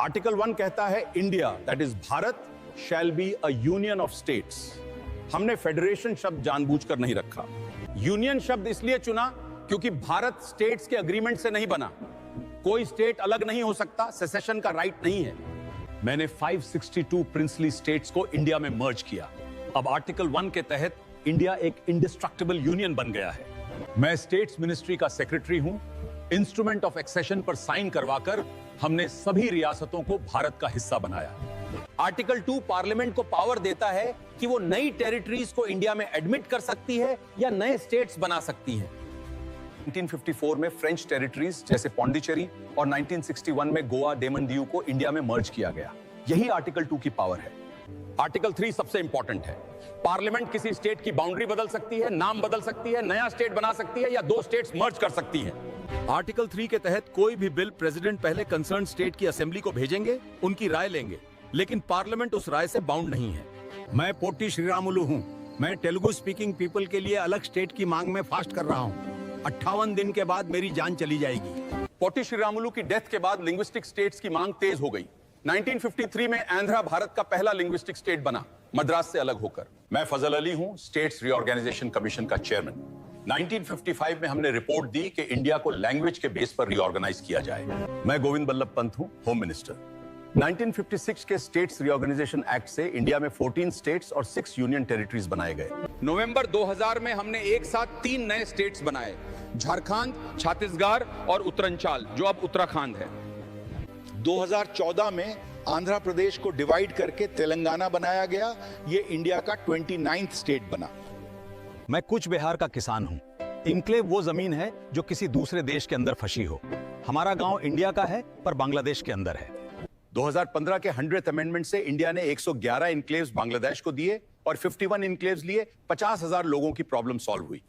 Article 1 कहता है India, that is Bharat, shall be a union of states. हमने federation शब्द जानबूझकर नहीं रखा। यूनियन शब्द इसलिए चुना क्योंकि भारत स्टेट्स के अग्रीमेंट से नहीं बना। कोई स्टेट अलग नहीं हो सकता, सेसेशन का राइट नहीं है। मैंने 562 प्रिंसली स्टेट्स को इंडिया में मर्ज किया। अब आर्टिकल 1 के तहत इंडिया एक इंडिस्ट्रक्टिबल यूनियन बन गया है। मैं स्टेट्स मिनिस्ट्री का सेक्रेटरी हूं। इंस्ट्रूमेंट ऑफ एक्सेशन पर साइन करवाकर हमने सभी रियासतों को भारत का हिस्सा बनाया। आर्टिकल 2 पार्लियामेंट को पावर देता है कि वो नई टेरिटरीज को इंडिया में एडमिट कर सकती है या नए स्टेट्स बना सकती है। 1954 में फ्रेंच टेरिटरीज जैसे पौंडीचेरी और 1961 में गोवा, डेमन दीव को इंडिया में मर्ज किया गया। यही आर्टिकल 2 की पावर है। आर्टिकल 3 सबसे इंपॉर्टेंट है। पार्लियामेंट किसी स्टेट की बाउंड्री बदल सकती है, नाम बदल सकती है, नया स्टेट बना सकती है या दो स्टेट्स मर्ज कर सकती है। आर्टिकल 3 के तहत कोई भी बिल प्रेसिडेंट पहले कंसर्न स्टेट की असेंबली को भेजेंगे, उनकी राय लेंगे, लेकिन पार्लियामेंट उस राय से बाउंड नहीं है। मैं पोट्टी श्रीरामुलु हूं। मैं तेलुगु स्पीकिंग पीपल के लिए अलग स्टेट की मांग में फास्ट कर रहा हूं। 58 दिन के बाद मेरी जान चली जाएगी। पोट्टी श्रीरामुलु की डेथ के बाद लिंग्विस्टिक स्टेट्स की मांग तेज हो गई। 1953 में आंध्रा भारत का पहला लिंग्विस्टिक स्टेट बना, मद्रास से अलग होकर। मैं फजल अली हूं, स्टेट्स रीऑर्गेनाइजेशन कमीशन का चेयरमैन। 1955 में हमने रिपोर्ट दी कि इंडिया को लैंग्वेज के बेस पर रीऑर्गेनाइज किया जाए। मैं गोविंद बल्लभ पंत हूं, होम मिनिस्टर। 1956 के स्टेट्स रीऑर्गेनाइजेशन एक्ट से इंडिया में 14 स्टेट्स और 6 यूनियन टेरिटरीज बनाए गए। नवंबर 2000 में हमने एक साथ 3 नए स्टेट्स बनाए, झारखंड, छत्तीसगढ़ और उत्तरांचल, जो अब उत्तराखंड है। 2014 में आंध्र प्रदेश को डिवाइड करके तेलंगाना बनाया गया। ये इंडिया का 29th स्टेट बना। मैं कूच बिहार का किसान हूं। इनक्लेव वो जमीन है जो किसी दूसरे देश के अंदर फंसी हो। हमारा गांव इंडिया का है पर बांग्लादेश के अंदर है। 2015 के 100th अमेंडमेंट से इंडिया ने 111 इनक्लेव्स बांग्लादेश को दिए और 51 इनक्लेव्स लिए। 50,000 लोगों की प्रॉब्लम सॉल्व हुई।